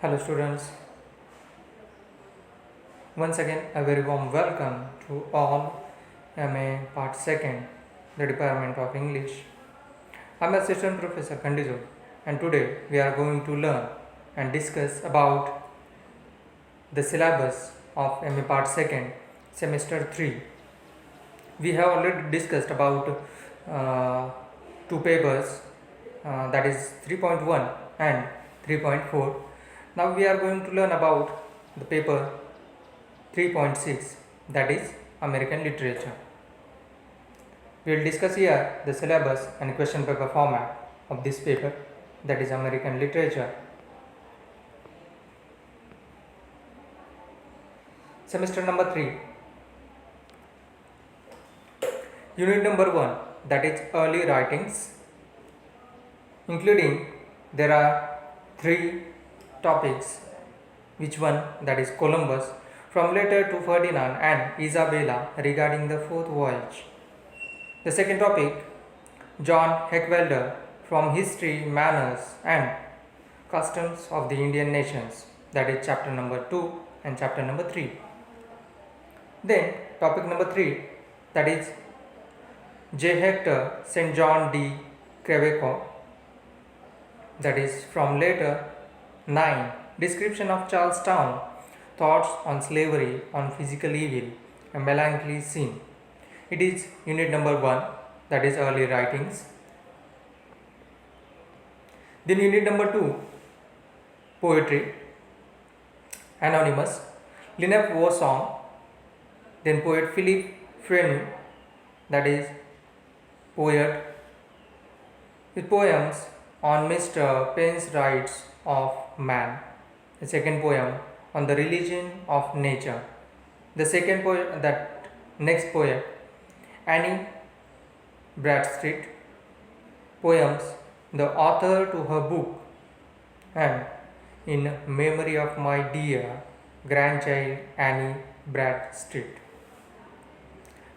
Hello students, once again a very warm welcome to all MA Part 2nd, the Department of English. I am Assistant Professor Kandizo and today we are going to learn and discuss about the syllabus of MA Part 2nd, Semester 3. We have already discussed about two papers that is 3.1 and 3.4. Now we are going to learn about the paper 3.6, that is American Literature. We will discuss here the syllabus and question paper format of this paper, that is American Literature. Semester number 3, Unit number 1, that is Early Writings, including there are 3 topics. Which one? That is Columbus, from letter to Ferdinand and Isabella regarding the fourth voyage. The second topic, John Heckfelder, from history, manners and customs of the Indian nations, that is chapter number 2 and chapter number 3. Then topic number 3, that is J. Hector St. John D. Crevecoeur, that is from letter 9, description of Charlestown, thoughts on slavery, on physical evil, a melancholy scene. It is unit number 1, that is early writings. Then unit number 2, poetry, anonymous, Lenape Wasson, then poet Philippe Freneau, that is poet with poems on Mr. Paine's Rights of Man. The second poem on the religion of nature. The second poem, that next poem, Annie Bradstreet, poems, the author to her book, and in memory of my dear grandchild Annie Bradstreet.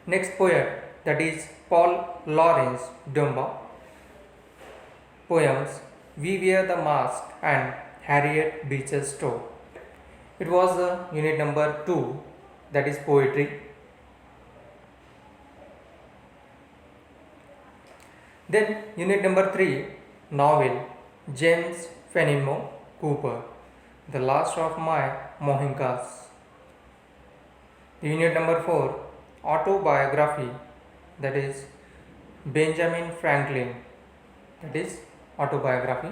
Next poet, that is Paul Laurence Dunbar, poems, We Wear the Mask and Harriet Beecher Stowe. It was unit number 2, that is poetry. Then unit number 3, novel, James Fenimore Cooper, The Last of My Mohicans. Unit number 4, autobiography, that is Benjamin Franklin, that is autobiography.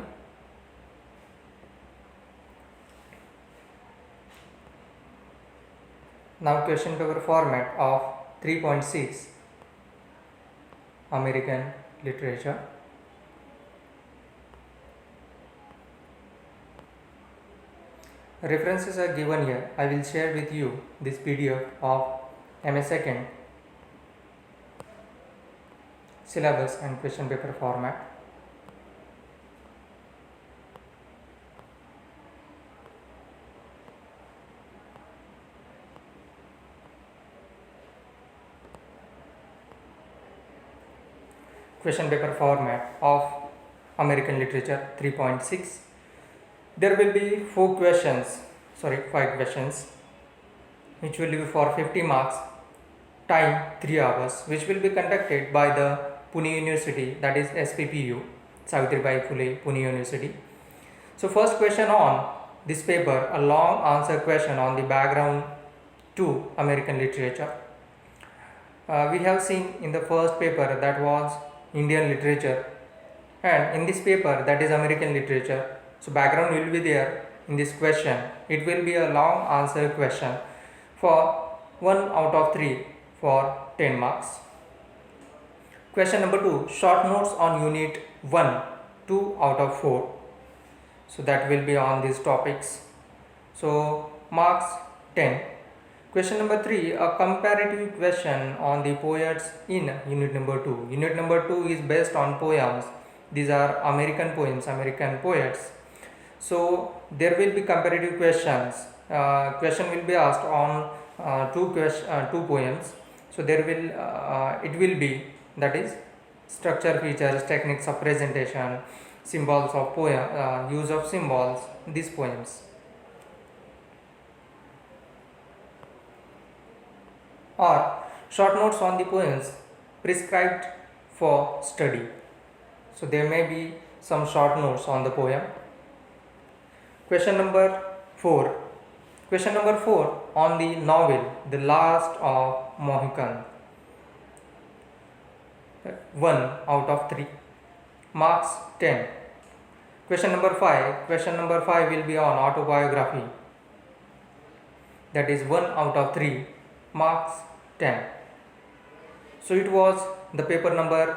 Now question paper format of 3.6 American Literature. References are given here. I will share with you this PDF of MA 2nd syllabus and question paper format. Question paper format of American Literature 3.6. There will be 5 questions, which will be for 50 marks, time 3 hours, which will be conducted by the Pune University, that is SPPU, Savitribai Phule Pune University. So first question on this paper, a long answer question on the background to American Literature. We have seen in the first paper, that was Indian literature, and in this paper, that is American Literature. So background will be there in this question. It will be a long answer question for 1 out of 3 for 10 marks. Question number 2, short notes on unit 1, 2 out of 4. So that will be on these topics. So marks 10. Question number 3, a comparative question on the poets in unit number 2. Unit number 2 is based on poems. These are American poems, American poets. So there will be comparative questions. Question will be asked on two poems. So there will it will be, that is structure, features, techniques of presentation, symbols of poem, use of symbols, these poems. or short notes on the poems prescribed for study. So there may be some short notes on the poem. Question number 4. Question number 4 on the novel The Last of Mohican. 1 out of 3. Marks 10. Question number 5. Question number 5 will be on autobiography. That is 1 out of 3. Marks 10. So it was the paper number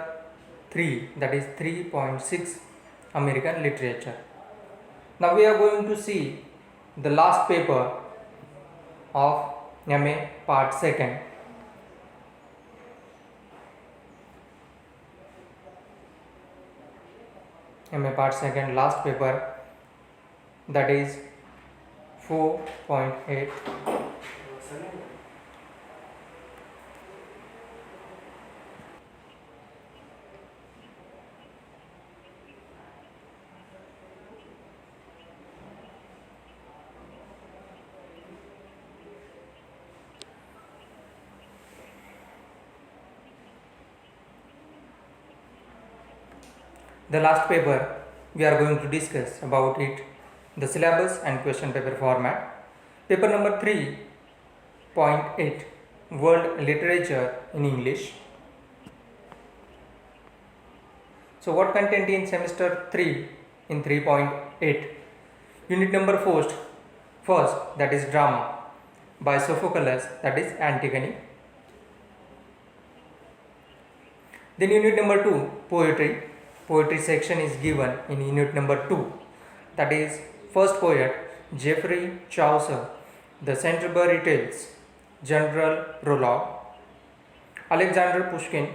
3, that is 3.6 American Literature. Now we are going to see the last paper of MA part 2nd. MA part 2nd last paper, that is 4.8. The last paper we are going to discuss about it, the syllabus and question paper format. Paper number 3.8, World Literature in English. So what content in semester 3 in 3.8? Unit number first, that is drama by Sophocles, that is Antigone. Then unit number 2, poetry. Poetry section is given in unit number 2, that is first poet Geoffrey Chaucer, The Canterbury Tales, General Prologue. Alexander Pushkin,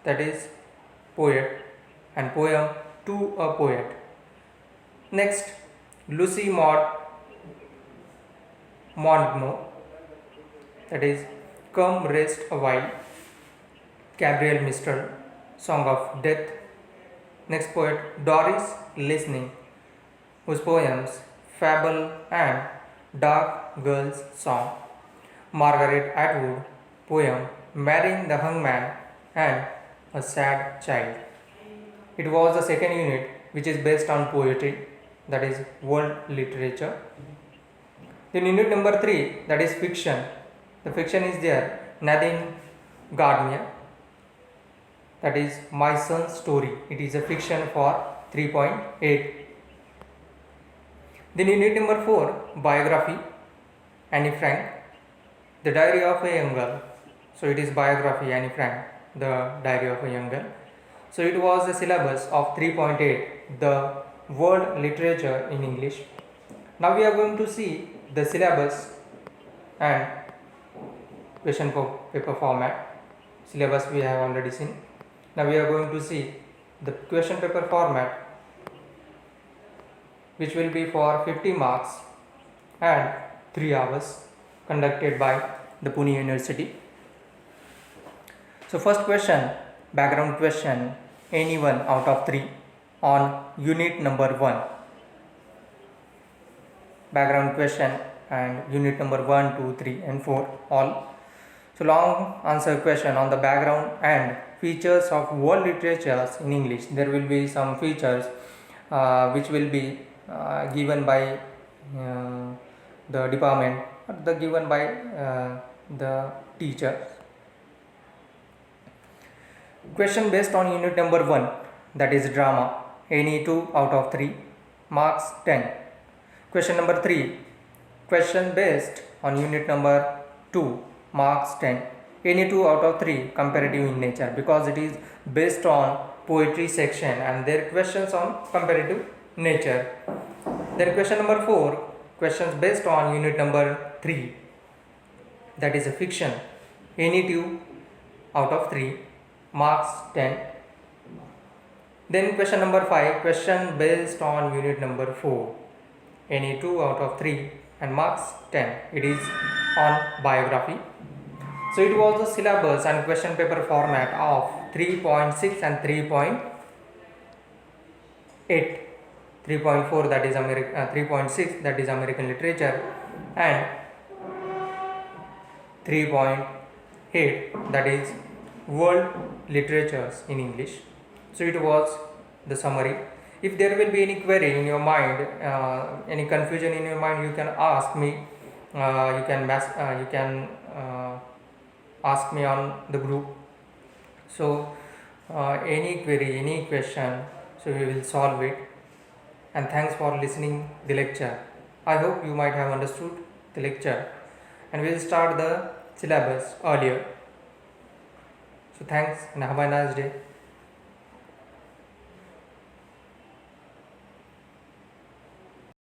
that is poet and poem To a Poet. Next, Lucy Maud Montgomery, that is Come Rest a While. Gabriel Mistral, Song of Death. Next poet Doris Lessing, whose poems Fable and Dark Girl's Song. Margaret Atwood, poem Marrying the Hangman and A Sad Child. It was the second unit which is based on poetry, that is world literature. Then unit number 3, that is fiction. The fiction is there, Nadine Gardner, that is My Son's Story. It is a fiction for 3.8. Then unit number 4, biography, Anne Frank, The Diary of a Young Girl. So it is biography, Anne Frank, The Diary of a Young Girl. So it was the syllabus of 3.8, the world literature in English. Now we are going to see the syllabus and question paper format. Syllabus we have already seen. Now we are going to see the question paper format, which will be for 50 marks and 3 hours, conducted by the Pune University. So first question, background question, any one out of 3 on unit number 1. Background question and unit number 1, 2, 3 and 4 all. So long answer question on the background and features of world literatures in English. There will be some features which will be given by the department, or given by the teacher. Question based on unit number 1, that is drama, any 2 out of 3, marks 10. Question number 3, question based on unit number 2, marks 10. Any 2 out of 3, comparative in nature, because it is based on poetry section and their questions on comparative nature. Then question number 4, questions based on unit number 3, that is a fiction, any 2 out of 3, marks 10. Then question number 5, question based on unit number 4, any 2 out of 3 and marks 10. It is on biography. So it was the syllabus and question paper format of 3.6 and 3.8. 3.4 that is 3.6 that is American literature, and 3.8 head, that is world literatures in English. So it was the summary. If there will be any query in your mind, any confusion in your mind, you can ask me. You can ask me on the group. So any query, any question, so we will solve it. And thanks for listening the lecture. I hope you might have understood the lecture, and we will start the syllabus earlier. So thanks and have a nice day.